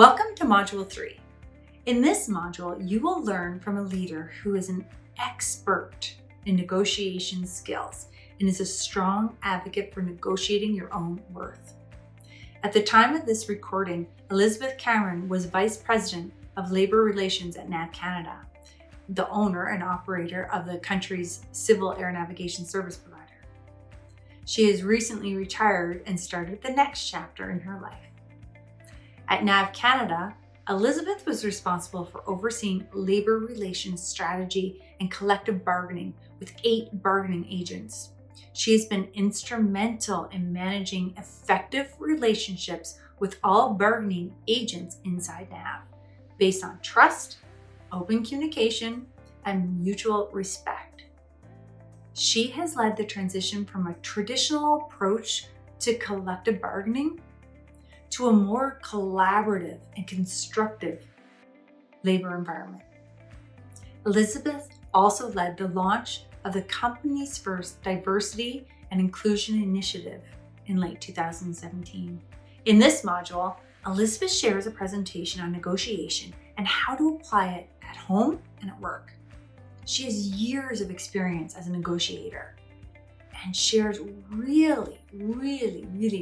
Welcome to Module 3. In this module, you will learn from a leader who is an expert in negotiation skills and is a strong advocate for negotiating your own worth. At the time of this recording, Elizabeth Cameron was Vice President of Labor Relations at NAV Canada, the owner and operator of the country's civil air navigation service provider. She has recently retired and started the next chapter in her life. At NAV Canada, Elizabeth was responsible for overseeing labor relations strategy and collective bargaining with 8 bargaining agents. She has been instrumental in managing effective relationships with all bargaining agents inside NAV, based on trust, open communication, and mutual respect. She has led the transition from a traditional approach to collective bargaining to a more collaborative and constructive labor environment. Elizabeth also led the launch of the company's first diversity and inclusion initiative in late 2017. In this module, Elizabeth shares a presentation on negotiation and how to apply it at home and at work. She has years of experience as a negotiator and shares really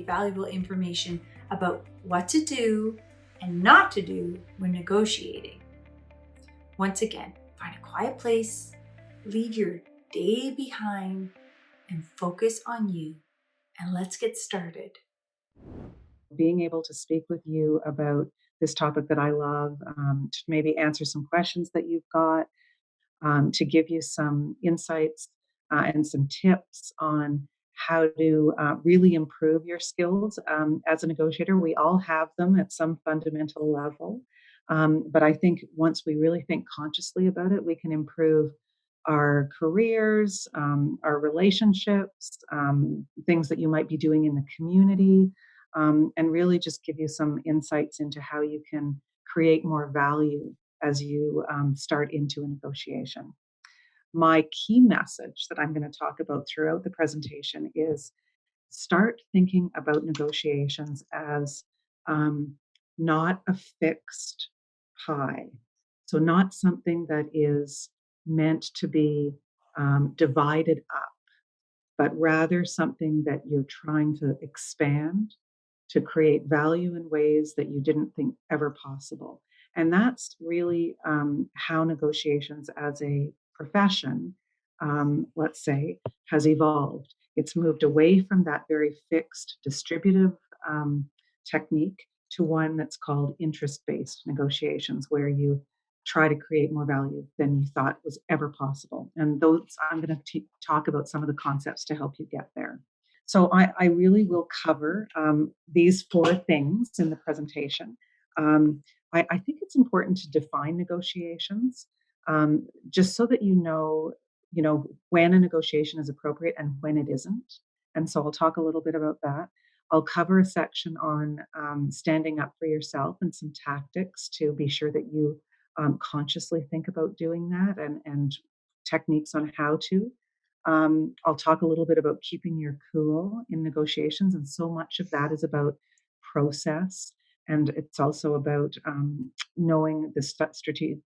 valuable information about what to do and not to do when negotiating. Once again, find a quiet place, leave your day behind, and focus on you. And let's get started. Being able to speak with you about this topic that I love, to maybe answer some questions that you've got, to give you some insights and some tips on how to really improve your skills as a negotiator. We all have them at some fundamental level. But I think once we really think consciously about it, we can improve our careers, our relationships, things that you might be doing in the community, and really just give you some insights into how you can create more value as you start into a negotiation. My key message that I'm going to talk about throughout the presentation is start thinking about negotiations as not a fixed pie. So, not something that is meant to be divided up, but rather something that you're trying to expand to create value in ways that you didn't think ever possible. And that's really how negotiations as a profession, let's say, has evolved. It's moved away from that very fixed distributive technique to one that's called interest-based negotiations, where you try to create more value than you thought was ever possible. And those, I'm going to talk about some of the concepts to help you get there. So I really will cover these 4 things in the presentation. I think it's important to define negotiations, just so that you know when a negotiation is appropriate and when it isn't. And so I'll talk a little bit about that. I'll cover a section on standing up for yourself and some tactics to be sure that you consciously think about doing that, and techniques on how to. I'll talk a little bit about keeping your cool in negotiations, and so much of that is about process, and it's also about knowing the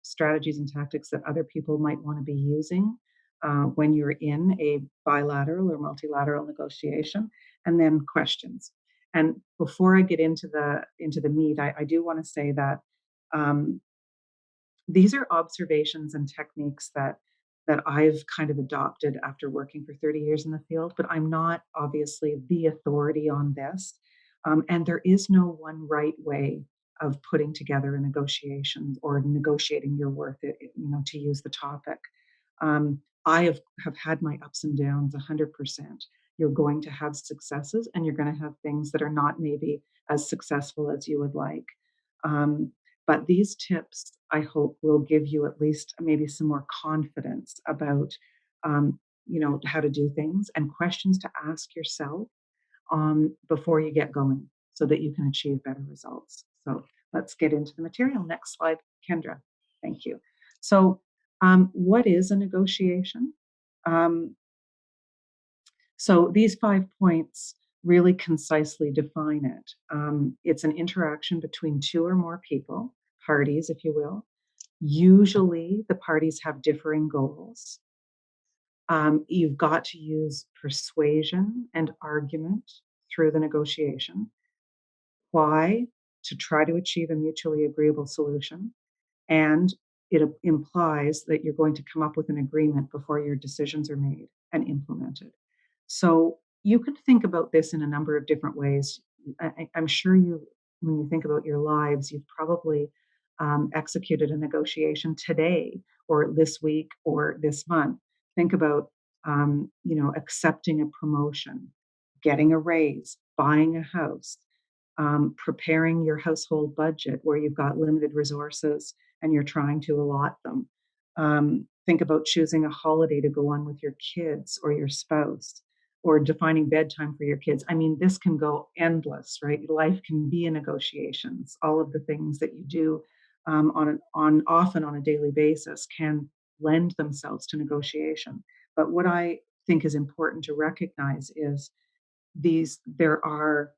strategies and tactics that other people might want to be using when you're in a bilateral or multilateral negotiation, and then questions. And before I get into the meat, I do want to say that these are observations and techniques that I've kind of adopted after working for 30 years in the field, but I'm not obviously the authority on this. And there is no one right way of putting together a negotiation or negotiating your worth, to use the topic. I have had my ups and downs 100%. You're going to have successes and you're going to have things that are not maybe as successful as you would like. But these tips, I hope, will give you at least maybe some more confidence about, how to do things, and questions to ask yourself before you get going so that you can achieve better results. So let's get into the material. Next slide, Kendra. Thank you. So what is a negotiation? So these 5 points really concisely define it. It's an interaction between two or more people, parties, if you will. Usually, the parties have differing goals. You've got to use persuasion and argument through the negotiation. Why? To try to achieve a mutually agreeable solution. And it implies that you're going to come up with an agreement before your decisions are made and implemented. So you could think about this in a number of different ways. I'm sure you, when you think about your lives, you've probably executed a negotiation today or this week or this month. Think about, accepting a promotion, getting a raise, buying a house, preparing your household budget where you've got limited resources and you're trying to allot them. Think about choosing a holiday to go on with your kids or your spouse, or defining bedtime for your kids. I mean, this can go endless, right? Life can be in negotiations. All of the things that you do on often on a daily basis can lend themselves to negotiation. But what I think is important to recognize is there are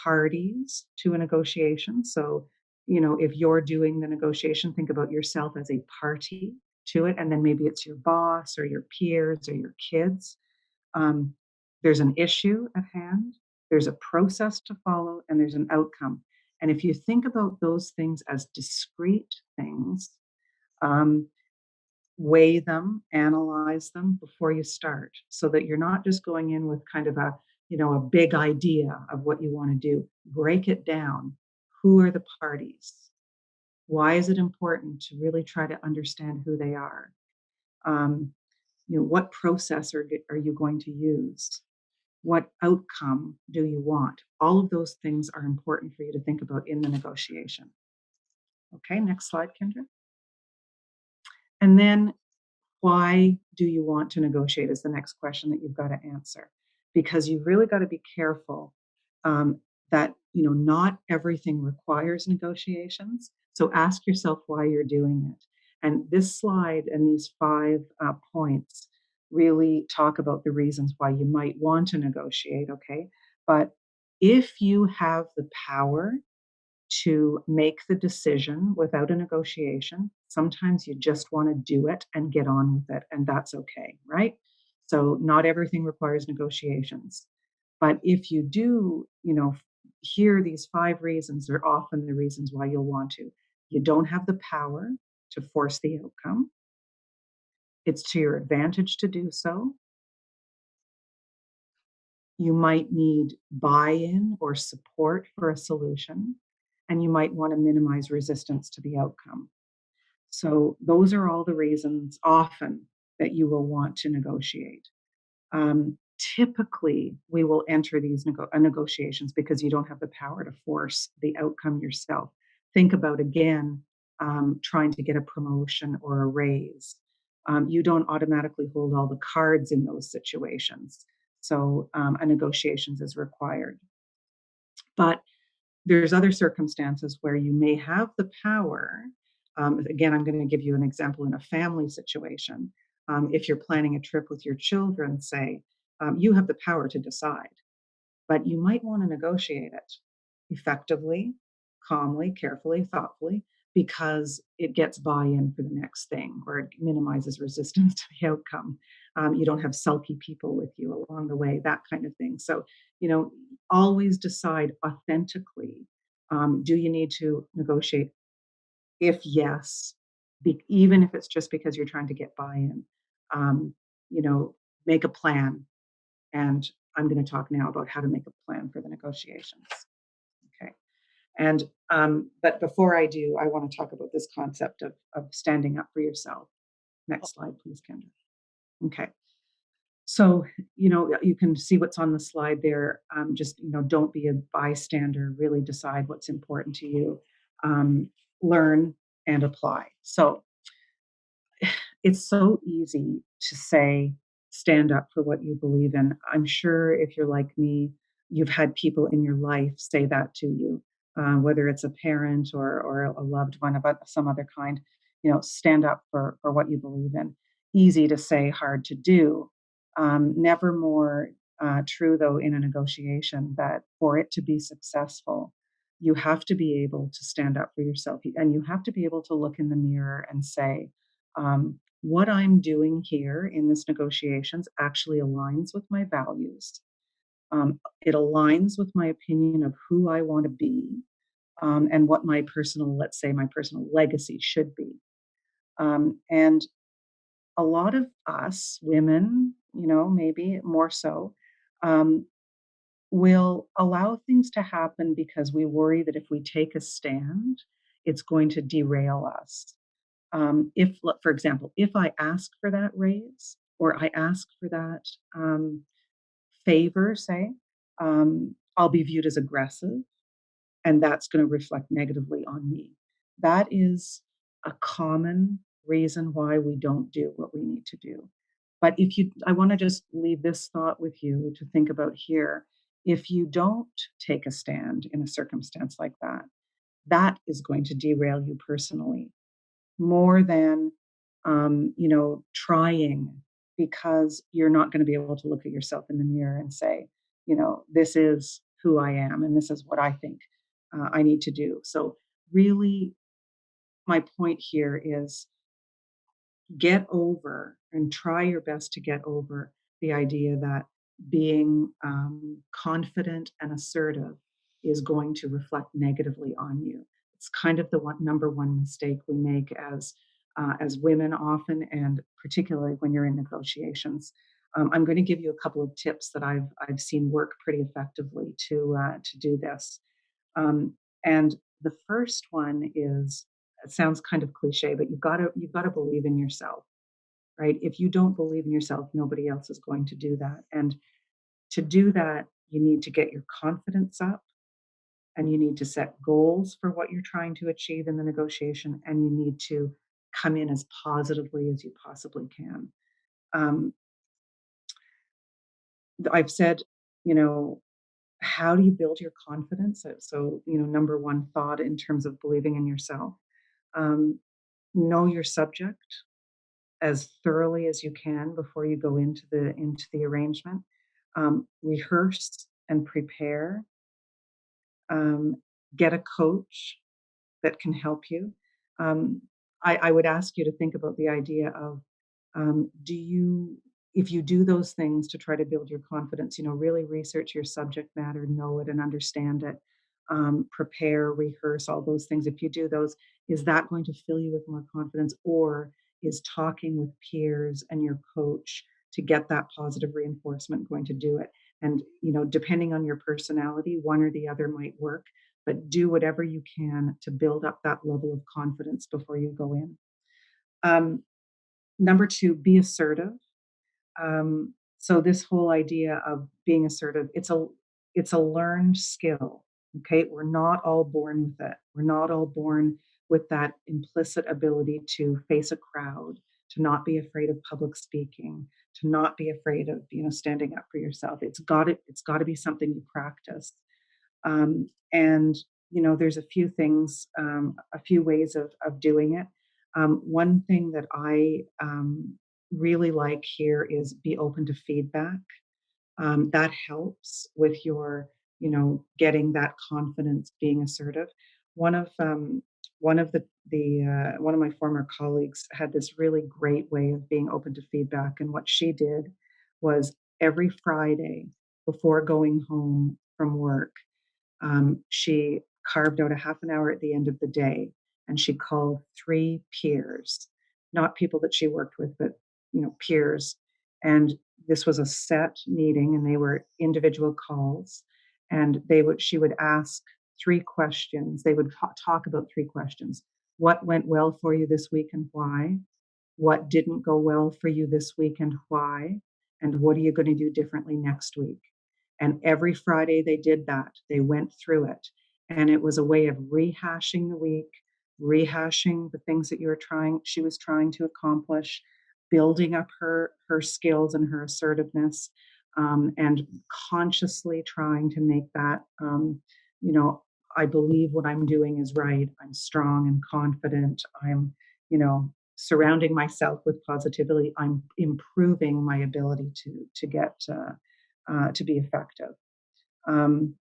parties to a negotiation. So, if you're doing the negotiation, think about yourself as a party to it, and then maybe it's your boss or your peers or your kids. Um, there's an issue at hand, there's a process to follow, and there's an outcome. And if you think about those things as discrete things, um, weigh them, analyze them before you start so that you're not just going in with kind of a big idea of what you want to do. Break it down. Who are the parties? Why is it important to really try to understand who they are? Um, what process are you going to use? What outcome do you want? All of those things are important for you to think about in the negotiation. Okay, next slide, Kendra. And then why do you want to negotiate is the next question that you've got to answer, because you've really got to be careful that not everything requires negotiations. So ask yourself why you're doing it. And this slide and these five points really talk about the reasons why you might want to negotiate. Okay, but if you have the power to make the decision without a negotiation. Sometimes you just want to do it and get on with it, and that's okay, right? So, not everything requires negotiations. But if you do, hear these five reasons, they're often the reasons why you'll want to. You don't have the power to force the outcome, it's to your advantage to do so. You might need buy in or support for a solution, and you might want to minimize resistance to the outcome. So, those are all the reasons often that you will want to negotiate. Typically, we will enter these negotiations because you don't have the power to force the outcome yourself. Think about again trying to get a promotion or a raise. You don't automatically hold all the cards in those situations. So, a negotiations is required. But there's other circumstances where you may have the power. Again, I'm going to give you an example in a family situation. If you're planning a trip with your children, say, you have the power to decide, but you might want to negotiate it effectively, calmly, carefully, thoughtfully, because it gets buy in for the next thing or it minimizes resistance to the outcome. You don't have sulky people with you along the way, that kind of thing. So, you know, always decide authentically, do you need to negotiate? If yes, even if it's just because you're trying to get buy in, um, you know, make a plan. And I'm going to talk now about how to make a plan for the negotiations. Okay. And but before I do, I want to talk about this concept of standing up for yourself. Next slide, please, Kendra. Okay. So, you can see what's on the slide there. Just, don't be a bystander. Really decide what's important to you. Learn and apply. So, it's so easy to say, stand up for what you believe in. I'm sure if you're like me, you've had people in your life say that to you, whether it's a parent or a loved one of some other kind. Stand up for what you believe in. Easy to say, hard to do. Never more true, though, in a negotiation that for it to be successful, you have to be able to stand up for yourself and you have to be able to look in the mirror and say, what I'm doing here in this negotiations actually aligns with my values. It aligns with my opinion of who I want to be, and what my personal, let's say, my personal legacy should be. And a lot of us women, maybe more so, um, will allow things to happen because we worry that if we take a stand, it's going to derail us. If, for example, if I ask for that raise or I ask for that favor, say, I'll be viewed as aggressive and that's going to reflect negatively on me. That is a common reason why we don't do what we need to do. But I want to just leave this thought with you to think about here. If you don't take a stand in a circumstance like that, that is going to derail you personally more than, trying because you're not going to be able to look at yourself in the mirror and say, this is who I am and this is what I think I need to do. So, really, my point here is get over and try your best to get over the idea that being confident and assertive is going to reflect negatively on you. It's kind of the number one mistake we make as women often, and particularly when you're in negotiations. I'm going to give you a couple of tips that I've seen work pretty effectively to do this. Um, and the first one is, it sounds kind of cliche, but you've got to believe in yourself, right? If you don't believe in yourself, nobody else is going to do that. And to do that, you need to get your confidence up and you need to set goals for what you're trying to achieve in the negotiation. And you need to come in as positively as you possibly can. Um, I've said, you know, how do you build your confidence? So, number one thought in terms of believing in yourself, um, know your subject as thoroughly as you can before you go into the arrangement. Rehearse and prepare. Um, get a coach that can help you. Um, I would ask you to think about the idea of, do you, if you do those things to try to build your confidence, really research your subject matter, know it and understand it, prepare, rehearse, all those things. If you do those, is that going to fill you with more confidence, or is talking with peers and your coach to get that positive reinforcement going to do it? And, depending on your personality, one or the other might work, but do whatever you can to build up that level of confidence before you go in. Um, Number two, be assertive. So this whole idea of being assertive, it's a learned skill. Okay, we're not all born with it. We're not all born with that implicit ability to face a crowd, to not be afraid of public speaking, to not be afraid of standing up for yourself. It's got to be something you practice. And there's a few things, a few ways of doing it. One thing that I really like here is be open to feedback. That helps with your, getting that confidence, being assertive. One of one of the one of my former colleagues had this really great way of being open to feedback, and what she did was every Friday before going home from work, she carved out a half an hour at the end of the day and she called three peers, not people that she worked with, but peers. And this was a set meeting and they were individual calls. And she would ask three questions. They would talk about three questions. What went well for you this week and why? What didn't go well for you this week and why? And what are you going to do differently next week? And every Friday they did that. They went through it. And it was a way of rehashing the week, rehashing the things that she was trying to accomplish, building up her skills and her assertiveness, and consciously trying to make that, you know, I believe what I'm doing is right. I'm strong and confident. I'm, surrounding myself with positivity. I'm improving my ability to get to be effective. Um,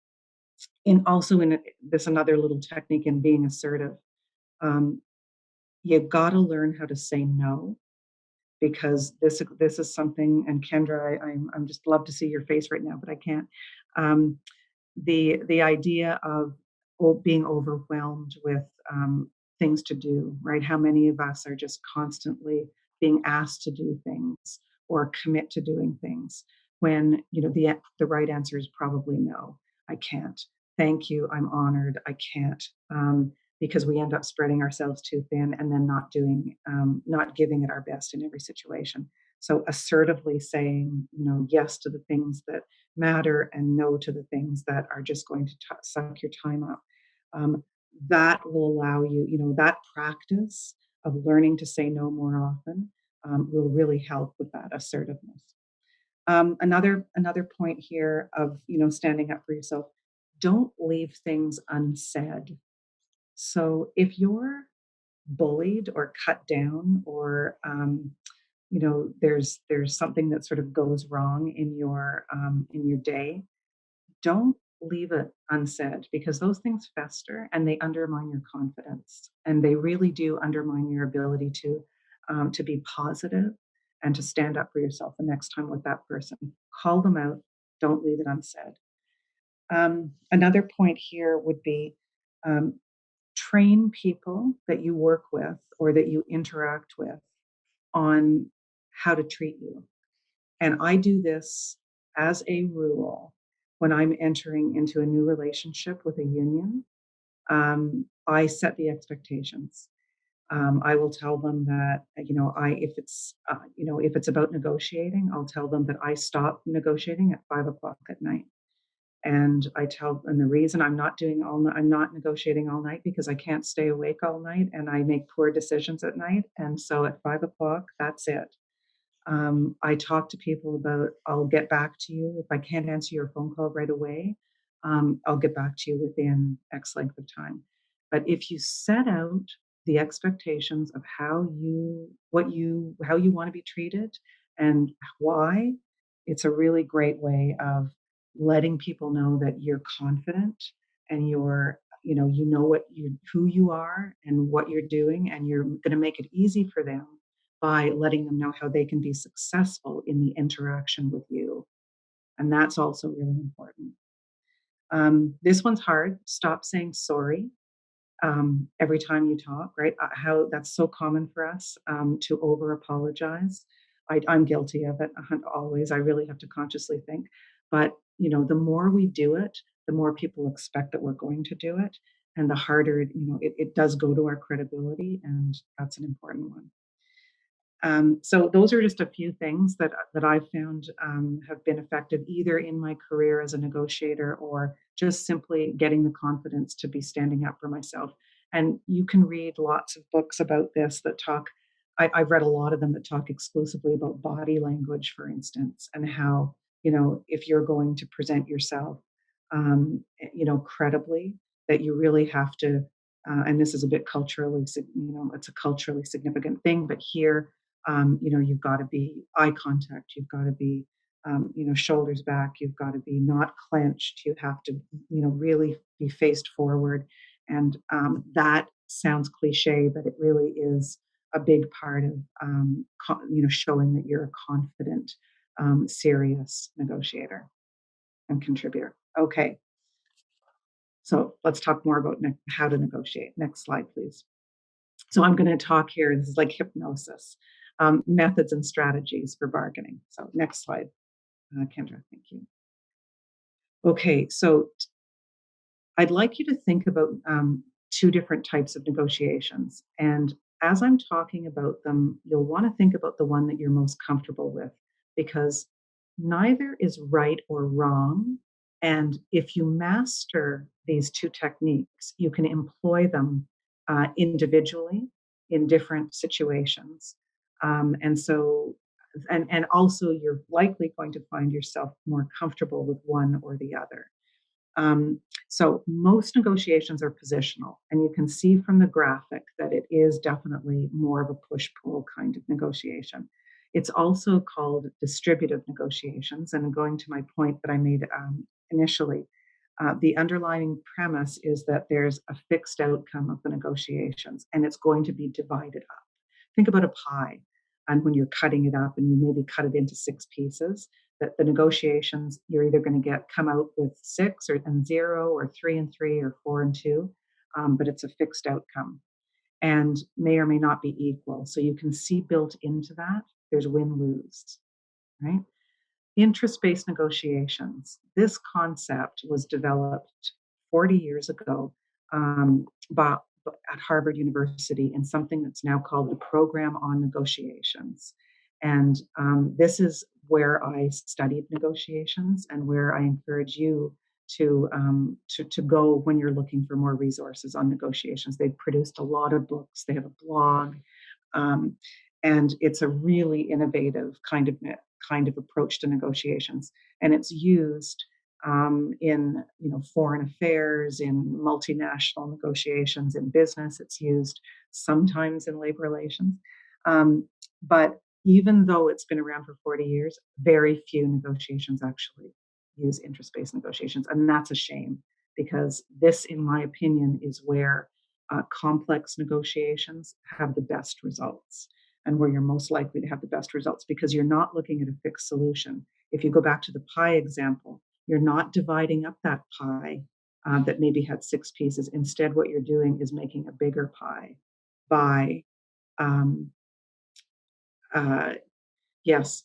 in also in this another little technique in being assertive. Um, you got to learn how to say no because this is something. And Kendra, I'm just love to see your face right now, but I can't. Um, the idea of being overwhelmed with things to do, right? How many of us are just constantly being asked to do things or commit to doing things when the right answer is probably no, I can't. Thank you, I'm honored. I can't. Because we end up spreading ourselves too thin and then not giving it our best in every situation. So assertively saying, yes to the things that matter and no to the things that are just going to suck your time up. Um, that will allow you, that practice of learning to say no more often will really help with that assertiveness. Another point here of standing up for yourself. Don't leave things unsaid. So if you're bullied or cut down or there's something that sort of goes wrong in your day, don't leave it unsaid because those things fester and they undermine your confidence and they really do undermine your ability to be positive and to stand up for yourself the next time with that person. Call them out. Don't leave it unsaid. Another point here would be um, train people that you work with or that you interact with on how to treat you. And I do this as a rule when I'm entering into a new relationship with a union. I set the expectations. I will tell them that if it's about negotiating, I'll tell them that I stop negotiating at 5 o'clock at night. And the reason I'm not negotiating all night because I can't stay awake all night and I make poor decisions at night. And so at 5 o'clock, that's it. I talk to people about, I'll get back to you. If I can't answer your phone call right away, I'll get back to you within X length of time. But if you set out the expectations of how you want to be treated and why, it's a really great way of letting people know that you're confident and who you are and what you're doing, and you're going to make it easy for them by letting them know how they can be successful in the interaction with you. And that's also really important. This one's hard. Stop saying sorry every time you talk, right? How that's so common for us to over apologize. I'm guilty of it always. I really have to consciously think. But, the more we do it, the more people expect that we're going to do it. And the harder, it does go to our credibility. And that's an important one. So those are just a few things that I've found have been effective either in my career as a negotiator or just simply getting the confidence to be standing up for myself. And you can read lots of books about this that talk. I've read a lot of them that talk exclusively about body language, for instance, and how if you're going to present yourself, credibly, that you really have to. And this is a bit culturally, it's a culturally significant thing, but here you've got to be eye contact, you've got to be shoulders back, you've got to be not clenched, you have to really be faced forward. And that sounds cliche, but it really is a big part of showing that you're a confident, serious negotiator and contributor. Okay, so let's talk more about how to negotiate. Next slide, please. So I'm going to talk here, this is like hypnosis, methods and strategies for bargaining. So next slide, Kendra, thank you. Okay, so I'd like you to think about two different types of negotiations. And as I'm talking about them, you'll want to think about the one that you're most comfortable with because neither is right or wrong. And if you master these two techniques, you can employ them individually in different situations. And so, and also you're likely going to find yourself more comfortable with one or the other. So most negotiations are positional, and you can see from the graphic that it is definitely more of a push-pull kind of negotiation. It's also called distributive negotiations. And going to my point that I made initially, the underlying premise is that there's a fixed outcome of the negotiations and it's going to be divided up. Think about a pie. And when you're cutting it up and you maybe cut it into six pieces, that the negotiations, you're either going to come out with six or and zero or three and three or four and two, but it's a fixed outcome and may or may not be equal. So you can see built into that, there's win lose, right? Interest-based negotiations. This concept was developed 40 years ago by, at Harvard University in something that's now called the Program on Negotiations. And this is where I studied negotiations and where I encourage you to go when you're looking for more resources on negotiations. They've produced a lot of books. They have a blog, um, and it's a really innovative kind of approach to negotiations, and it's used in foreign affairs, in multinational negotiations, in business. It's used sometimes in labor relations, but even though it's been around for 40 years, very few negotiations actually use interest-based negotiations, and that's a shame because this, in my opinion, is where complex negotiations have the best results and where you're most likely to have the best results because you're not looking at a fixed solution. If you go back to the pie example, you're not dividing up that pie that maybe had six pieces. Instead, what you're doing is making a bigger pie by, um, uh, yes,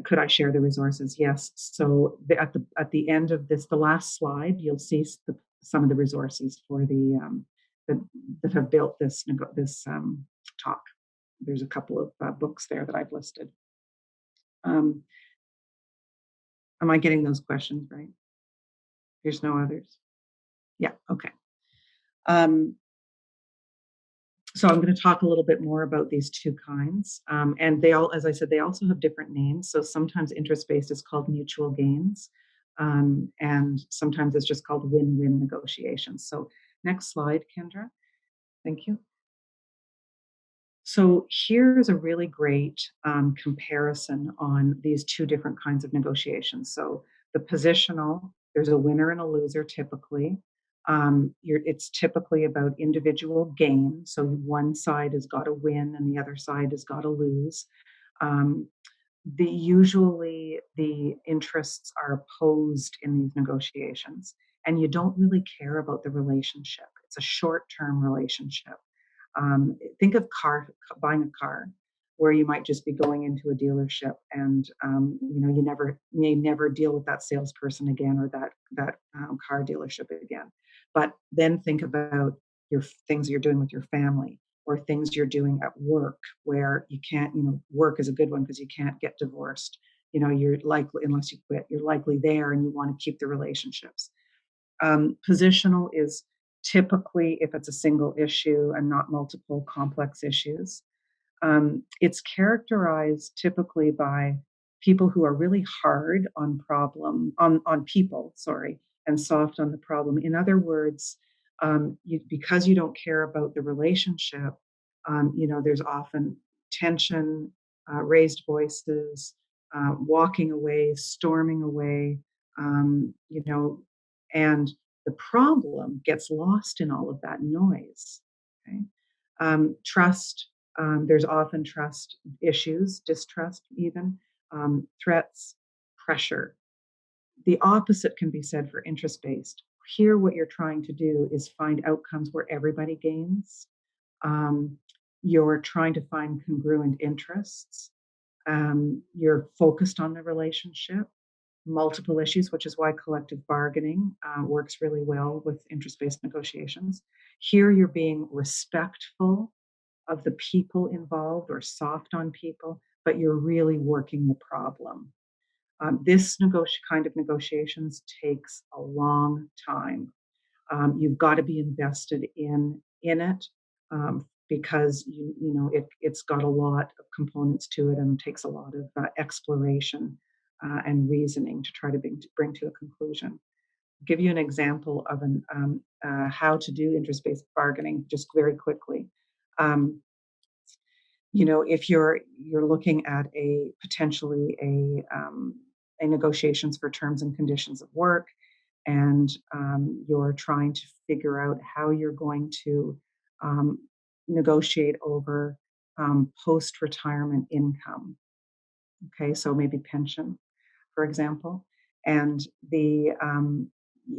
could I share the resources? Yes. So at the end of this, the last slide, you'll see some of the resources for that, that have built this talk. There's a couple of books there that I've listed. Um, am I getting those questions right? There's no others. Yeah. Okay. Um, so I'm going to talk a little bit more about these two kinds, and they all, as I said, they also have different names. So sometimes interest-based is called mutual gains, and sometimes it's just called win-win negotiations. So next slide, Kendra. Thank you. So here's a really great comparison on these two different kinds of negotiations. So the positional, there's a winner and a loser typically. It's typically about individual gain. So one side has got to win and the other side has got to lose. Um, usually the interests are opposed in these negotiations, and you don't really care about the relationship. It's a short-term relationship. Think of buying a car, where you might just be going into a dealership, and you never deal with that salesperson again or that car dealership again. But then think about your things you're doing with your family or things you're doing at work, where you can't. Work is a good one because you can't get divorced. You're likely, unless you quit, you're likely there, and you want to keep the relationships. Positional is typically if it's a single issue and not multiple complex issues. It's characterized typically by people who are really hard on people, sorry, and soft on the problem. In other words, because you don't care about the relationship, there's often tension, raised voices, walking away, storming away, and the problem gets lost in all of that noise. Okay? Trust, there's often trust issues, distrust, even threats, pressure. The opposite can be said for interest based. Here, what you're trying to do is find outcomes where everybody gains. Um, you're trying to find congruent interests. You're focused on the relationship, multiple issues, which is why collective bargaining works really well with interest based negotiations. Here, you're being respectful of the people involved or soft on people, but you're really working the problem. This kind of negotiations takes a long time. You've got to be invested in it because it's got a lot of components to it and takes a lot of exploration and reasoning to try to bring to a conclusion. I'll give you an example of how to do interest-based bargaining just very quickly. Um, if you're looking at a potentially a negotiations for terms and conditions of work, and you're trying to figure out how you're going to um, negotiate over post-retirement income. Okay, so maybe pension, for example, and the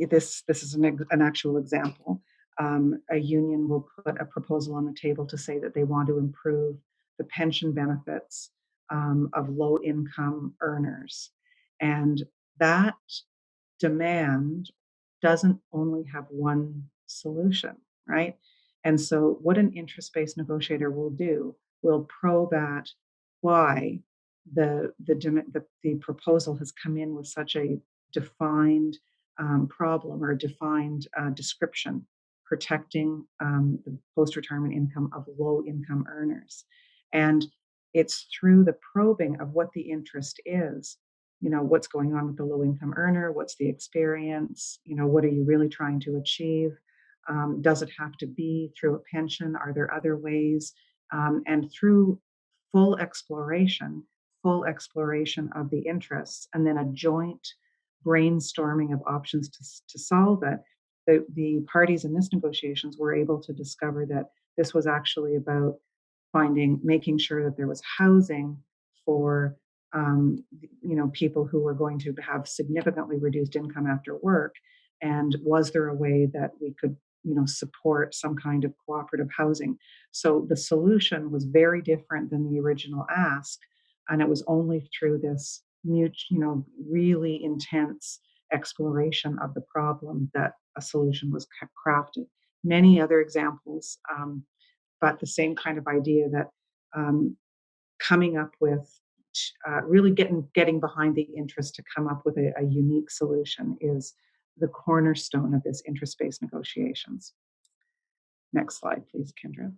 this is an actual example. A union will put a proposal on the table to say that they want to improve the pension benefits of low income earners, and that demand doesn't only have one solution, right? And so, what an interest based negotiator will do will probe at why the proposal has come in with such a defined problem or a defined description protecting the post retirement income of low income earners. And it's through the probing of what the interest is, what's going on with the low income earner, what's the experience, what are you really trying to achieve, does it have to be through a pension, are there other ways, and through full exploration full exploration of the interests and then a joint brainstorming of options to solve it, the parties in this negotiations were able to discover that this was actually about making sure that there was housing for people who were going to have significantly reduced income after work, and was there a way that we could support some kind of cooperative housing. So the solution was very different than the original ask, and it was only through this really intense exploration of the problem that a solution was crafted. Many other examples, but the same kind of idea that um, coming up with really getting behind the interest to come up with a unique solution is the cornerstone of this interest-based negotiations. Next slide, please, Kendra.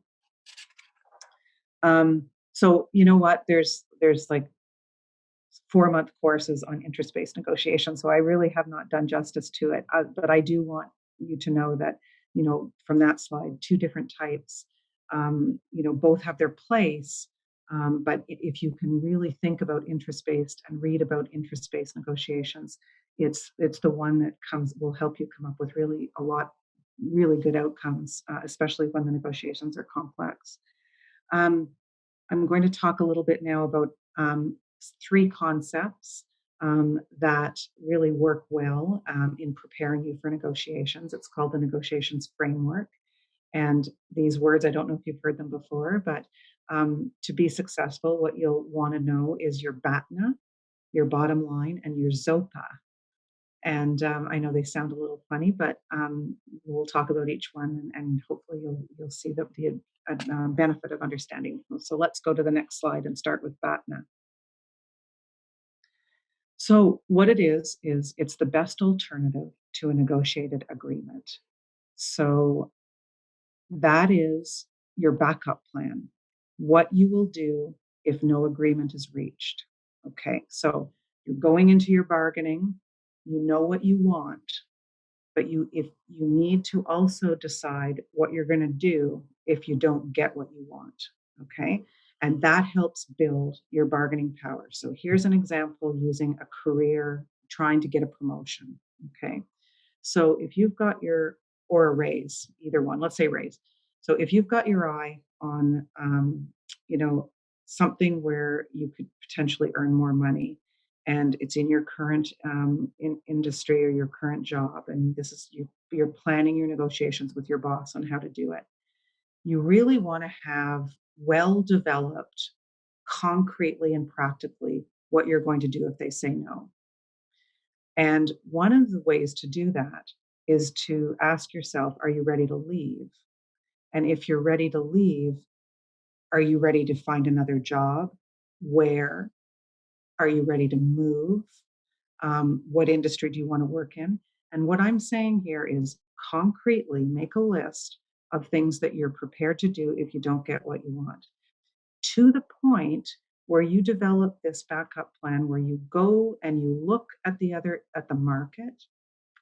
So you know what? There's like 4-month courses on interest-based negotiation, so I really have not done justice to it. But I do want you to know that from that slide, two different types, both have their place. But if you can really think about interest-based and read about interest-based negotiations, it's the one that will help you come up with really good outcomes, especially when the negotiations are complex. I'm going to talk a little bit now about 3 concepts that really work well in preparing you for negotiations. It's called the negotiations framework. And these words, I don't know if you've heard them before, but to be successful, what you'll want to know is your BATNA, your bottom line, and your ZOPA. And I know they sound a little funny, but we'll talk about each one, and hopefully you'll see the benefit of understanding. So let's go to the next slide and start with BATNA. So what it is it's the best alternative to a negotiated agreement. So that is your backup plan, what you will do if no agreement is reached. Okay, so you're going into your bargaining, you know what you want, but if you need to also decide what you're going to do if you don't get what you want. Okay, and that helps build your bargaining power. So here's an example using a career trying to get a promotion. Okay, so if you've got or a raise, either one, let's say raise. So if you've got your eye on, something where you could potentially earn more money, and it's in your current industry or your current job, and this is you're planning your negotiations with your boss on how to do it. You really want to have well developed, concretely and practically, what you're going to do if they say no. And one of the ways to do that is to ask yourself, are you ready to leave? And if you're ready to leave, are you ready to find another job? Where? Are you ready to move? What industry do you want to work in? And what I'm saying here is concretely make a list of things that you're prepared to do if you don't get what you want, to the point where you develop this backup plan where you go and you look at the market,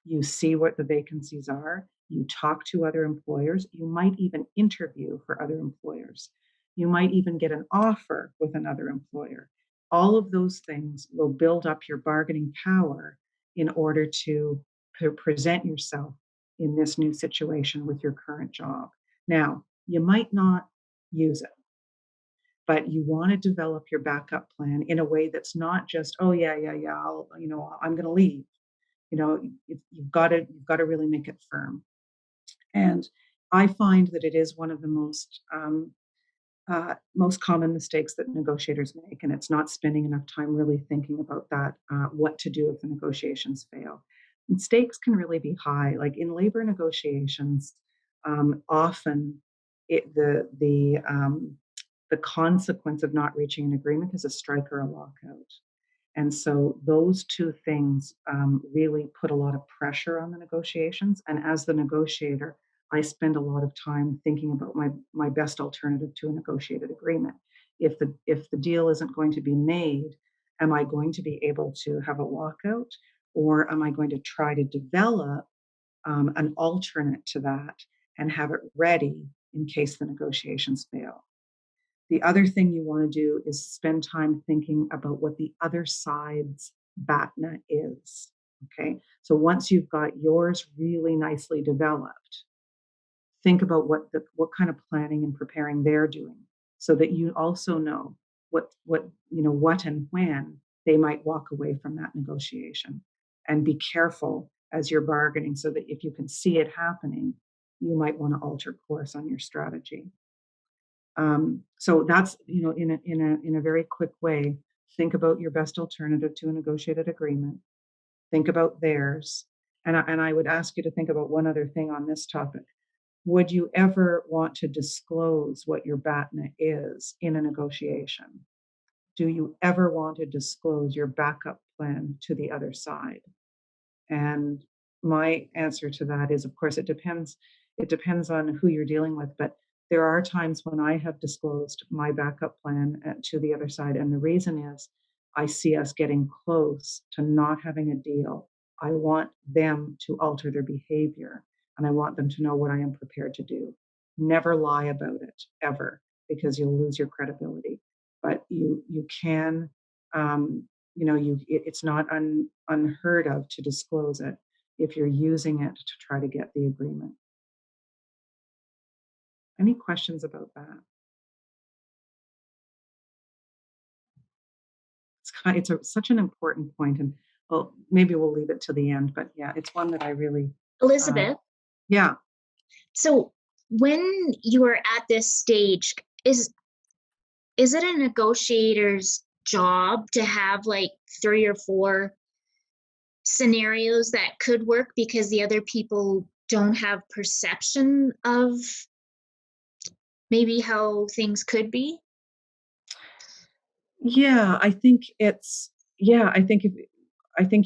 you see what the vacancies are, you talk to other employers, you might even interview for other employers. You might even get an offer with another employer. All of those things will build up your bargaining power in order to present yourself in this new situation with your current job. Now, you might not use it, but you want to develop your backup plan in a way that's not just, oh yeah, I'm going to leave. You've got to really make it firm. And I find that it is one of the most common mistakes that negotiators make, and it's not spending enough time really thinking about that, what to do if the negotiations fail. And stakes can really be high. Like in labor negotiations, often the consequence of not reaching an agreement is a strike or a lockout. And so those two things really put a lot of pressure on the negotiations. And as the negotiator, I spend a lot of time thinking about my best alternative to a negotiated agreement. If the deal isn't going to be made, am I going to be able to have a walkout, or am I going to try to develop an alternate to that and have it ready in case the negotiations fail? The other thing you want to do is spend time thinking about what the other side's BATNA is. Okay. So once you've got yours really nicely developed, think about what kind of planning and preparing they're doing, so that you also know what and when they might walk away from that negotiation. And be careful as you're bargaining, so that if you can see it happening, you might want to alter course on your strategy. So that's, in a very quick way, think about your best alternative to a negotiated agreement. Think about theirs. And I would ask you to think about one other thing on this topic. Would you ever want to disclose what your BATNA is in a negotiation? Do you ever want to disclose your backup plan to the other side? And my answer to that is, of course, it depends. It depends on who you're dealing with, but there are times when I have disclosed my backup plan to the other side. And the reason is I see us getting close to not having a deal. I want them to alter their behavior, and I want them to know what I am prepared to do. Never lie about it, ever, because you'll lose your credibility. But you can, it's not unheard of to disclose it if you're using it to try to get the agreement. Any questions about that? Such an important point, and well, maybe we'll leave it to the end. But yeah, it's one that I really, Elizabeth, yeah. so when you are at this stage, is it a negotiator's job to have like 3 or 4 scenarios that could work because the other people don't have perception of maybe how things could be? Yeah, I think it's yeah, I think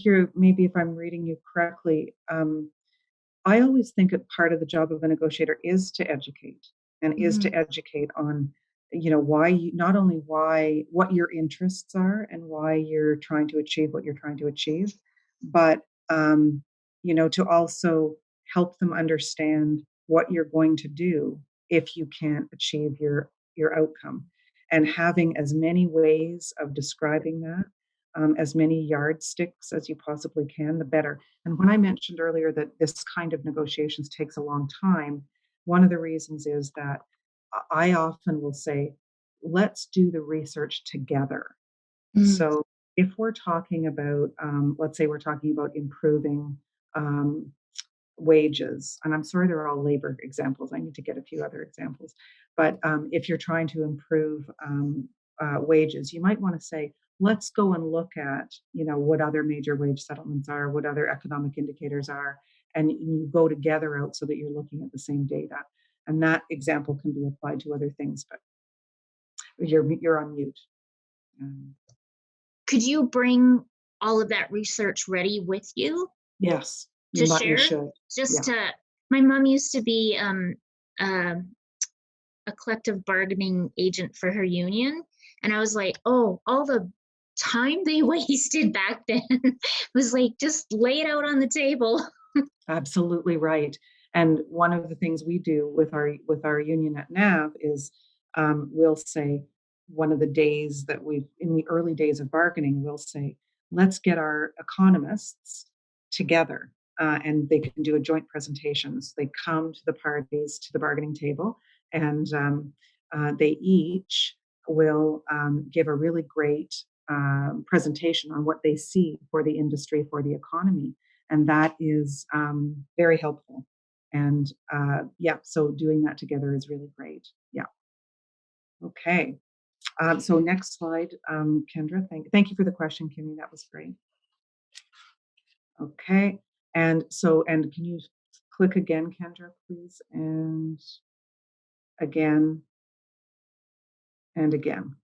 you're, maybe if I'm reading you correctly, I always think that part of the job of a negotiator is to educate, and is to Mhm. educate on, why you, not only why, what your interests are and why you're trying to achieve what you're trying to achieve, but to also help them understand what you're going to do if you can't achieve your outcome. And having as many ways of describing that, as many yardsticks as you possibly can, the better. And when I mentioned earlier that this kind of negotiations takes a long time, one of the reasons is that I often will say, let's do the research together. Mm. So if we're talking about, let's say we're talking about improving um, wages, and I'm sorry, they're all labor examples. I need to get a few other examples. But if you're trying to improve wages, you might want to say, let's go and look at, what other major wage settlements are, what other economic indicators are, and you go together out so that you're looking at the same data. And that example can be applied to other things, but you're on mute. Could you bring all of that research ready with you Yes, to you share? should. Just Yeah. to, my mom used to be a collective bargaining agent for her union. And I was like, oh, all the time they wasted back then was like, just lay it out on the table. Absolutely right. And one of the things we do with our union at NAV is we'll say one of the days that in the early days of bargaining, we'll say, let's get our economists together and they can do a joint presentation. So they come to the parties, to the bargaining table, and they each will give a really great presentation on what they see for the industry, for the economy. And that is very helpful. And yeah, so doing that together is really great. Yeah. Okay. So next slide, Kendra. Thank you for the question, Kimmy. That was great. Okay. And can you click again, Kendra, please? And again, and again.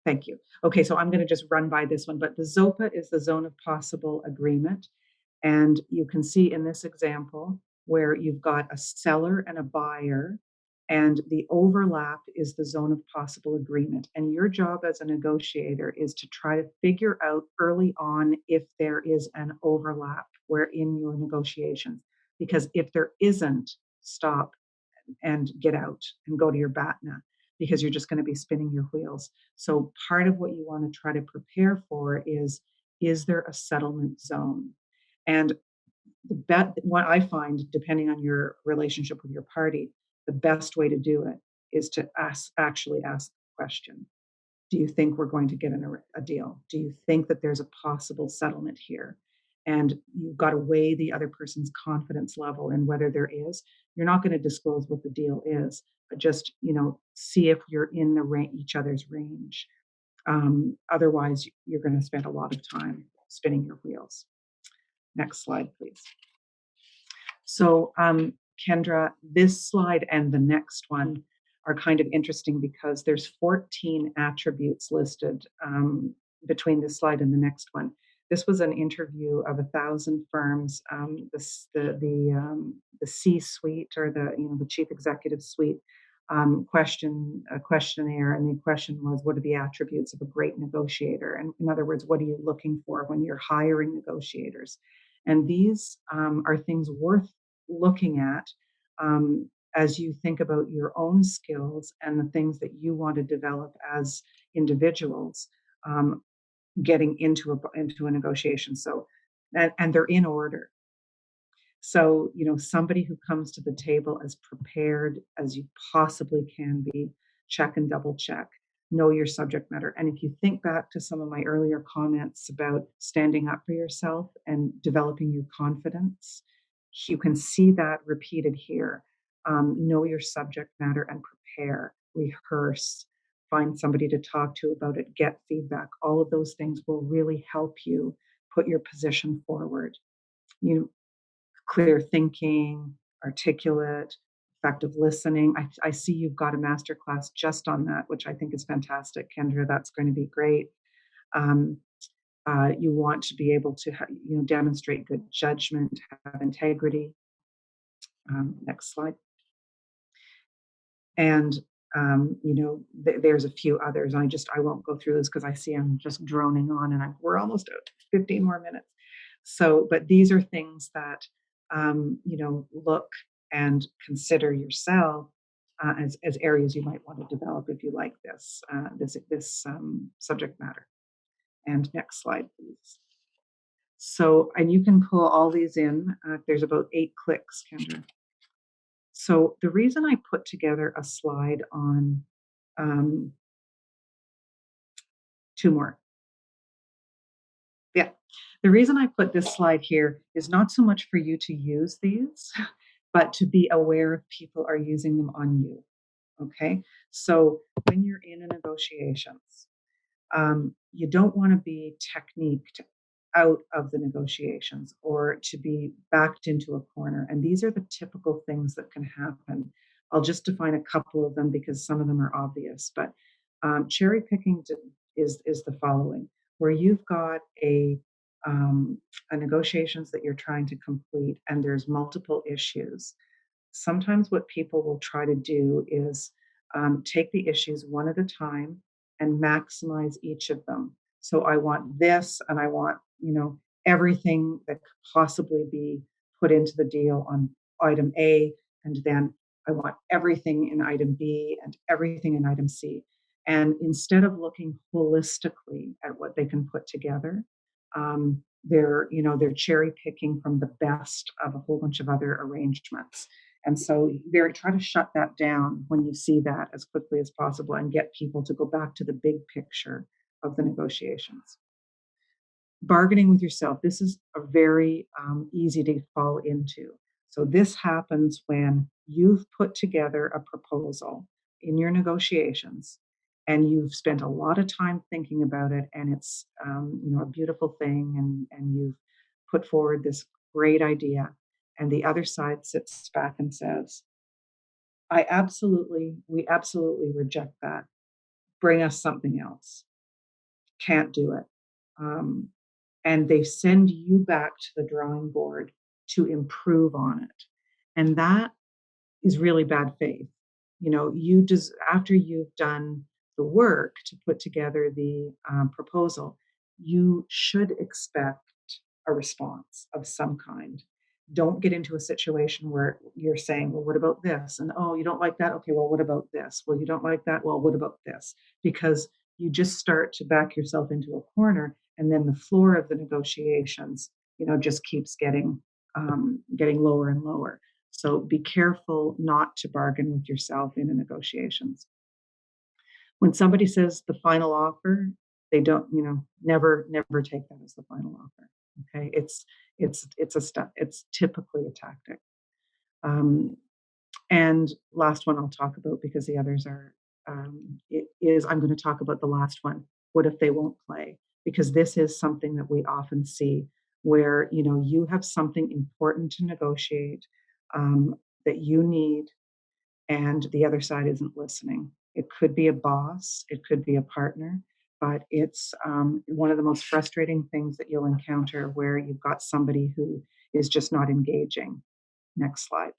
Thank you. Okay, so I'm going to just run by this one, but the ZOPA is the zone of possible agreement. And you can see in this example where you've got a seller and a buyer, and the overlap is the zone of possible agreement. And your job as a negotiator is to try to figure out early on if there is an overlap where in your negotiations. Because if there isn't, stop and get out and go to your BATNA, because you're just going to be spinning your wheels. So part of what you want to try to prepare for is there a settlement zone? And what I find, depending on your relationship with your party, the best way to do it is to actually ask the question. Do you think we're going to get a deal? Do you think that there's a possible settlement here? And you've got to weigh the other person's confidence level and whether there is. You're not going to disclose what the deal is, but just see if you're in each other's range. Otherwise, you're going to spend a lot of time spinning your wheels. Next slide, please. So, Kendra, this slide and the next one are kind of interesting because there's 14 attributes listed between this slide and the next one. This was an interview of 1,000 firms. The C-suite, or the chief executive suite, questionnaire, and the question was, what are the attributes of a great negotiator? And in other words, what are you looking for when you're hiring negotiators? And these are things worth looking at as you think about your own skills and the things that you want to develop as individuals getting into a negotiation. So, and they're in order. So, somebody who comes to the table as prepared as you possibly can be, check and double check, know your subject matter. And if you think back to some of my earlier comments about standing up for yourself and developing your confidence, you can see that repeated here. Know your subject matter and prepare, rehearse, find somebody to talk to about it, get feedback. All of those things will really help you put your position forward. Clear thinking, articulate, effective listening. I see you've got a masterclass just on that, which I think is fantastic, Kendra. That's going to be great. You want to be able to demonstrate good judgment, have integrity. Next slide. And there's a few others. I won't go through this because I see I'm just droning on, and we're almost at 15 more minutes. So, but these are things that look and consider yourself as areas you might want to develop if you like this subject matter. And next slide, please. So, and you can pull all these in. There's about 8 clicks, Kendra. So the reason I put together a slide on 2 more. Yeah. The reason I put this slide here is not so much for you to use these, but to be aware if people are using them on you. Okay. So when you're in a negotiations, you don't want to be techniqued out of the negotiations or to be backed into a corner. And these are the typical things that can happen. I'll just define a couple of them because some of them are obvious, but cherry picking is the following, where you've got a negotiations that you're trying to complete and there's multiple issues. Sometimes what people will try to do is take the issues one at a time and maximize each of them. So I want this, and I want, everything that could possibly be put into the deal on item A, and then I want everything in item B and everything in item C. And instead of looking holistically at what they can put together, they're cherry picking from the best of a whole bunch of other arrangements. And so try to shut that down when you see that as quickly as possible and get people to go back to the big picture of the negotiations. Bargaining with yourself, this is a very easy to fall into. So this happens when you've put together a proposal in your negotiations and you've spent a lot of time thinking about it, and it's a beautiful thing, and you've put forward this great idea, and the other side sits back and says, we absolutely reject that. Bring us something else. Can't do it. And they send you back to the drawing board to improve on it. And that is really bad faith. After you've done the work to put together the proposal, you should expect a response of some kind. Don't get into a situation where you're saying, well, what about this? And, oh, you don't like that? Okay, well, what about this? Well, you don't like that? Well, what about this? Because you just start to back yourself into a corner, and then the floor of the negotiations, just keeps getting lower and lower. So be careful not to bargain with yourself in the negotiations. When somebody says the final offer, they don't, never take that as the final offer. Okay, it's typically a tactic. And last one I'll talk about, because the others are, I'm going to talk about the last one. What if they won't play? Because this is something that we often see, where you have something important to negotiate that you need, and the other side isn't listening. It could be a boss, it could be a partner, but it's one of the most frustrating things that you'll encounter, where you've got somebody who is just not engaging. Next slide.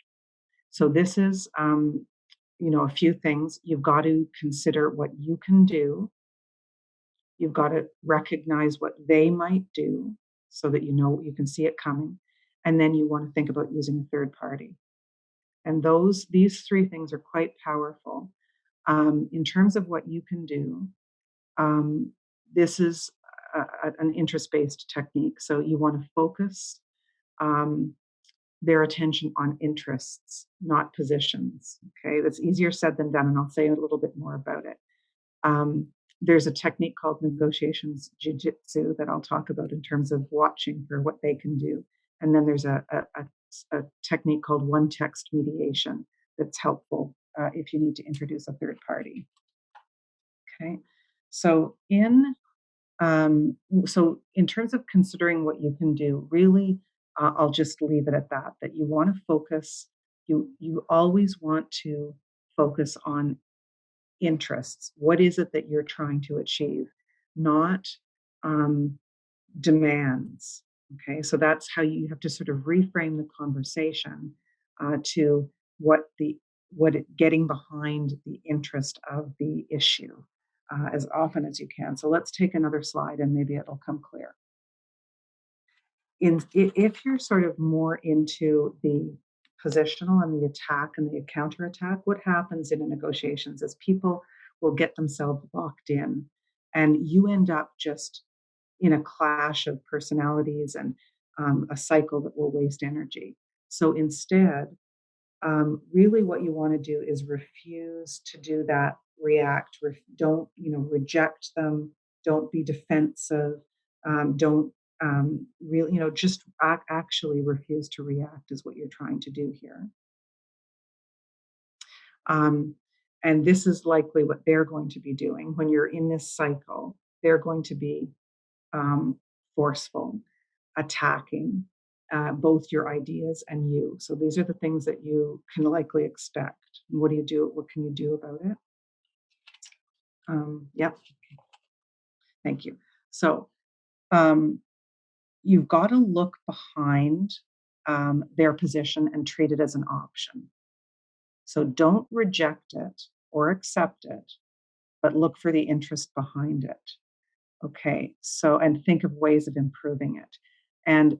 So this is, a few things. You've got to consider what you can do. You've got to recognize what they might do, so that you can see it coming. And then you want to think about using a third party. And these three things are quite powerful. In terms of what you can do, this is an interest-based technique. So you want to focus their attention on interests, not positions. Okay, that's easier said than done, and I'll say a little bit more about it. There's a technique called negotiations jiu-jitsu that I'll talk about in terms of watching for what they can do. And then there's a technique called one-text mediation that's helpful if you need to introduce a third party. Okay, so in terms of considering what you can do, really, I'll just leave it at that you want to focus. You always want to focus on interests. What is it that you're trying to achieve, not demands? Okay, so that's how you have to sort of reframe the conversation to getting behind the interest of the issue as often as you can. So let's take another slide, and maybe it'll come clear. If you're sort of more into the positional and the attack and the counterattack, what happens in the negotiations is people will get themselves locked in, and you end up just in a clash of personalities and a cycle that will waste energy. So instead, really what you want to do is refuse to do that, react. Don't, reject them. Don't be defensive. Don't really, just actually refuse to react is what you're trying to do here. And this is likely what they're going to be doing when you're in this cycle. They're going to be forceful, attacking both your ideas and you. So these are the things that you can likely expect. What do you do? What can you do about it? Yep. Thank you. So you've got to look behind their position and treat it as an option. So don't reject it or accept it, but look for the interest behind it. Okay, so, and think of ways of improving it. And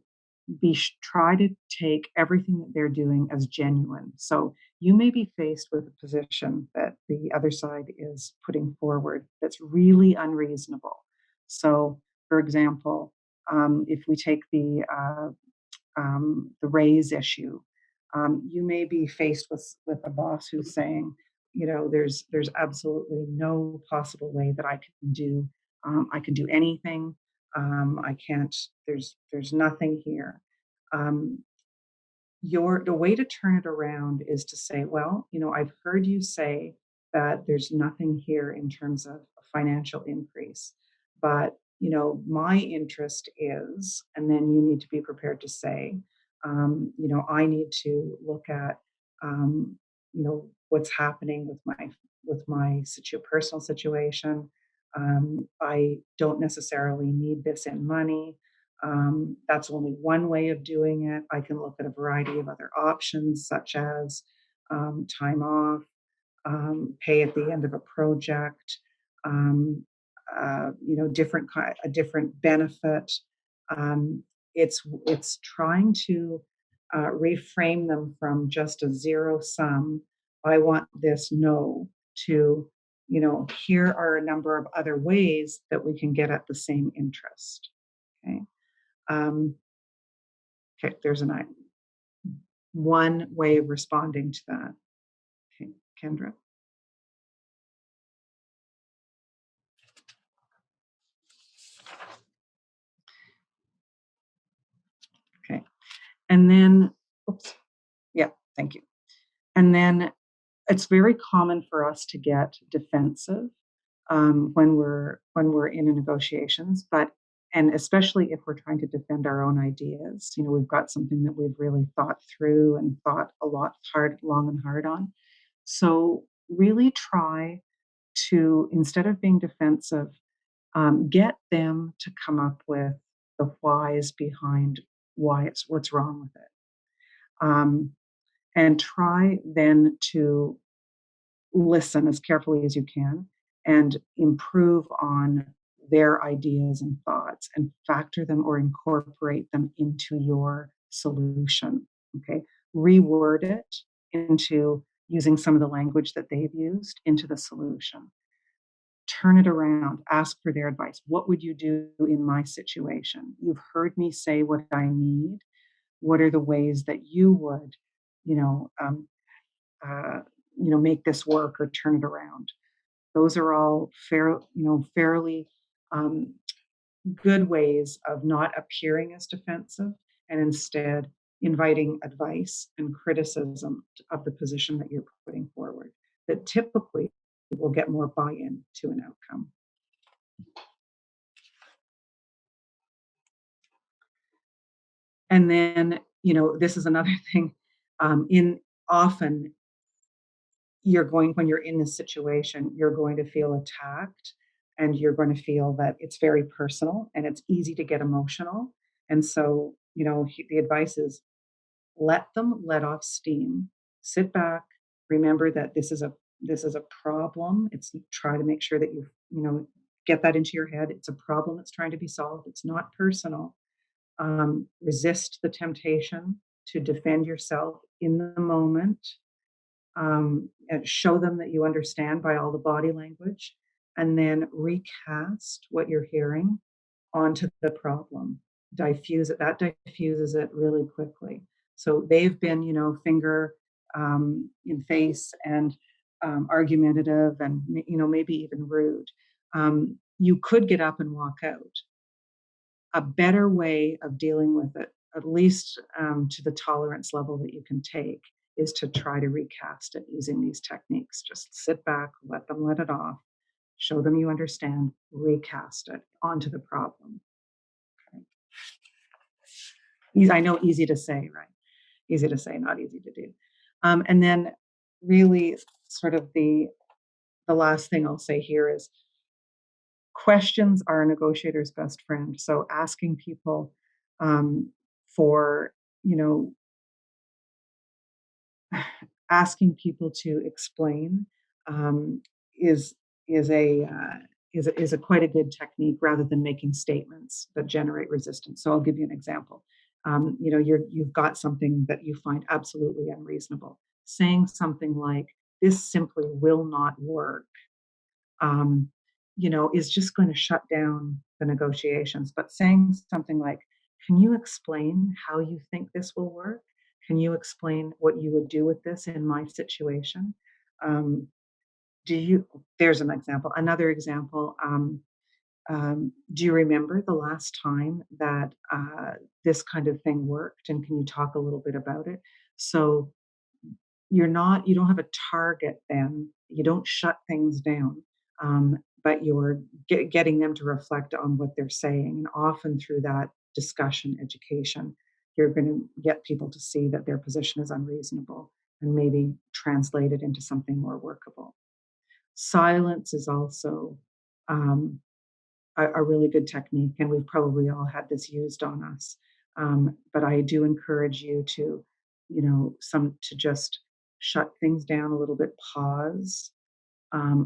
try to take everything that they're doing as genuine. So you may be faced with a position that the other side is putting forward that's really unreasonable. So, for example, if we take the raise issue, you may be faced with a boss who's saying, there's absolutely no possible way that I can do anything. I can't. There's nothing here. Um, the way to turn it around is to say, well, I've heard you say that there's nothing here in terms of a financial increase, but my interest is, and then you need to be prepared to say, I need to look at, what's happening with my personal situation. I don't necessarily need this in money. That's only one way of doing it. I can look at a variety of other options, such as time off, pay at the end of a project, um, a different benefit. Um, it's trying to reframe them from just a zero sum. I want this no to here are a number of other ways that we can get at the same interest. Okay. Um, okay, there's one way of responding to that. Okay, Kendra. Okay, and then, oops, yeah, thank you. And then it's very common for us to get defensive when we're in a negotiations, and especially if we're trying to defend our own ideas. We've got something that we've really thought through and thought a lot long and hard on. So really try to, instead of being defensive, get them to come up with the whys behind what's wrong with it, um, and try then to listen as carefully as you can and improve on their ideas and thoughts and factor them or incorporate them into your solution. Okay, reword it into using some of the language that they've used into the solution. Turn it around, ask for their advice. What would you do in my situation? You've heard me say what I need. What are the ways that you would, you know, um, uh, make this work or turn it around? Those are all fairly um, good ways of not appearing as defensive and instead inviting advice and criticism of the position that you're putting forward that typically will get more buy-in to an outcome. And then, this is another thing. In often when you're in this situation, you're going to feel attacked and you're going to feel that it's very personal and it's easy to get emotional. And so, the advice is let them let off steam, sit back, remember that this is a problem. It's try to make sure that get that into your head. It's a problem that's trying to be solved. It's not personal. Resist the temptation to defend yourself in the moment, and show them that you understand by all the body language, and then recast what you're hearing onto the problem. Diffuse it. That diffuses it really quickly. So they've been, finger in face and argumentative, and maybe even rude. You could get up and walk out. A better way of dealing with it, at least to the tolerance level that you can take, is to try to recast it using these techniques. Just sit back, let them let it off, show them you understand, recast it onto the problem. Okay. I know, easy to say, right? Easy to say, not easy to do. And then, really, sort of the last thing I'll say here is questions are a negotiator's best friend. So asking people for, asking people to explain um, is is a is a quite a good technique rather than making statements that generate resistance. So I'll give you an example. You've got something that you find absolutely unreasonable. saying something like, this simply will not work, um, is just going to shut down the negotiations. But saying something like, can you explain how you think this will work? Can you explain what you would do with this in my situation? Um, do you, there's an example. Another example, do you remember the last time that this kind of thing worked? And can you talk a little bit about it? So you don't have a target then. You don't shut things down, but you're getting them to reflect on what they're saying. And often through that discussion, education, you're going to get people to see that their position is unreasonable and maybe translate it into something more workable. Silence is also um, a really good technique, and we've probably all had this used on us. But I do encourage you to, some to just shut things down a little bit, pause,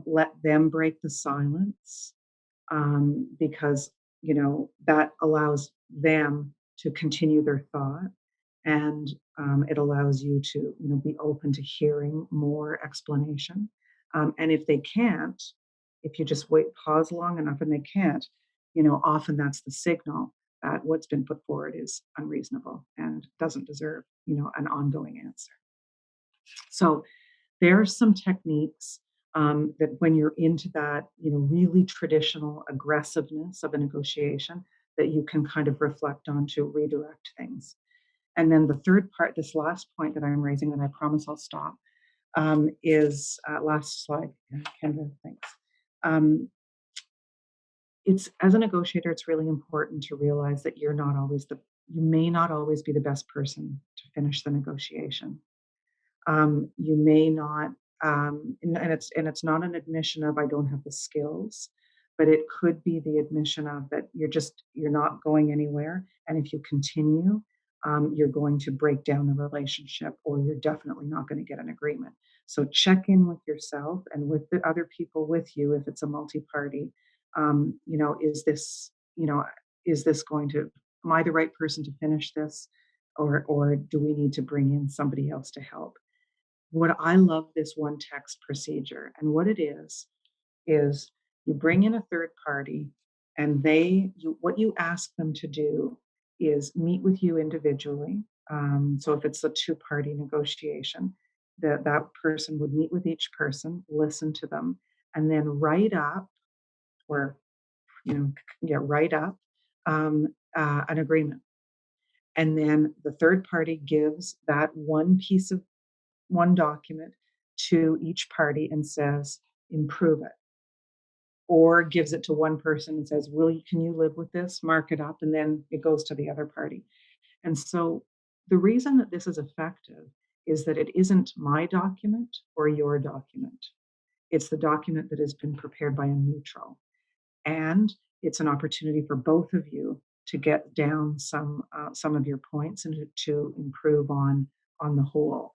let them break the silence, because that allows them to continue their thought, and it allows you to be open to hearing more explanation. And if they can't, if you just pause long enough and they can't, often that's the signal that what's been put forward is unreasonable and doesn't deserve an ongoing answer. So there are some techniques that when you're into that, really traditional aggressiveness of a negotiation, that you can kind of reflect on to redirect things. And then the third part, this last point that I'm raising, and I promise I'll stop, is last slide, Kendra, thanks. It's as a negotiator, it's really important to realize that you may not always be the best person to finish the negotiation. You may not, and it's not an admission of I don't have the skills, but it could be the admission of that you're not going anywhere, and if you continue, you're going to break down the relationship, or you're definitely not going to get an agreement. So check in with yourself and with the other people with you if it's a multi-party. Is this, is this going to, am I the right person to finish this, or do we need to bring in somebody else to help? What I love this one text procedure, and what it is you bring in a third party, and what you ask them to do is meet with you individually. So if it's a two-party negotiation, that person would meet with each person, listen to them, and then write up, or write up an agreement. And then the third party gives that one document to each party and says, improve it. Or gives it to one person and says, can you live with this? Mark it up, and then it goes to the other party. And so the reason that this is effective is that it isn't my document or your document. It's the document that has been prepared by a neutral. And it's an opportunity for both of you to get down some of your points and to improve on the whole.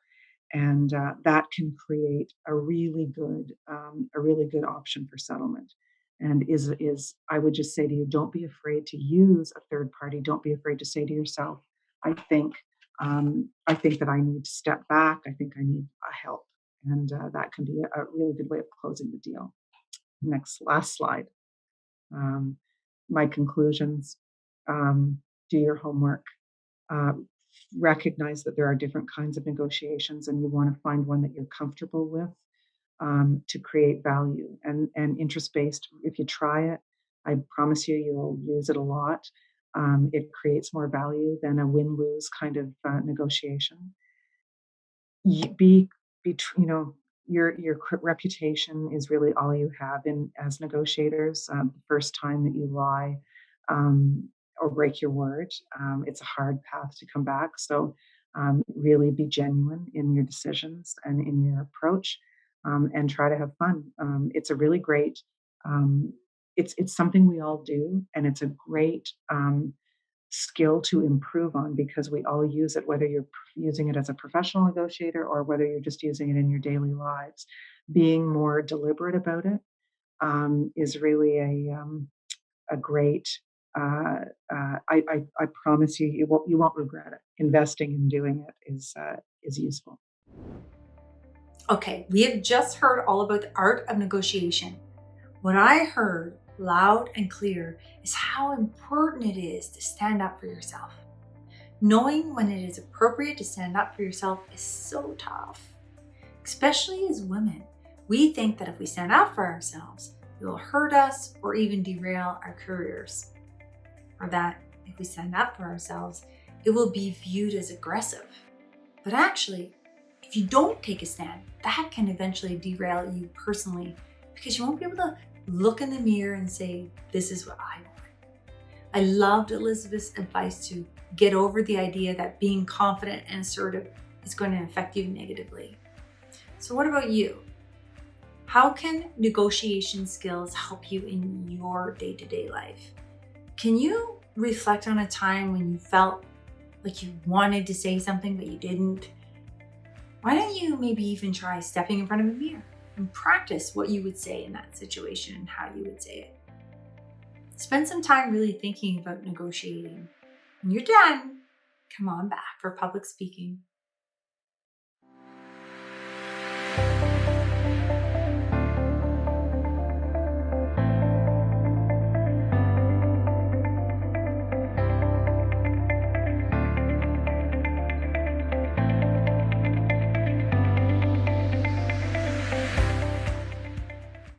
And that can create a really good option for settlement. And is I would just say to you, don't be afraid to use a third party. Don't be afraid to say to yourself, I think that I need to step back. I think I need help, and that can be a really good way of closing the deal. Last slide. My conclusions. Do your homework. Uh, Recognize that there are different kinds of negotiations, and you want to find one that you're comfortable with, to create value. And interest-based, if you try it, I promise you'll use it a lot. It creates more value than a win-lose kind of negotiation. Be your reputation is really all you have in as negotiators. The first time that you lie, or break your word, it's a hard path to come back. So really be genuine in your decisions and in your approach, and try to have fun. It's a really great. It's something we all do, and it's a great skill to improve on, because we all use it, whether you're using it as a professional negotiator or whether you're just using it in your daily lives. Being more deliberate about it is really a great. I promise you, you won't regret it. Investing in doing it is useful. Okay, we have just heard all about the art of negotiation. What I heard loud and clear is how important it is to stand up for yourself. Knowing when it is appropriate to stand up for yourself is so tough. Especially as women, we think that if we stand up for ourselves, it will hurt us or even derail our careers. Or that if we stand up for ourselves, it will be viewed as aggressive. But actually, if you don't take a stand, that can eventually derail you personally because you won't be able to look in the mirror and say, this is what I want. I loved Elizabeth's advice to get over the idea that being confident and assertive is going to affect you negatively. So what about you? How can negotiation skills help you in your day-to-day life? Can you reflect on a time when you felt like you wanted to say something but you didn't? Why don't you maybe even try stepping in front of a mirror and practice what you would say in that situation and how you would say it? Spend some time really thinking about negotiating. When you're done, come on back for public speaking.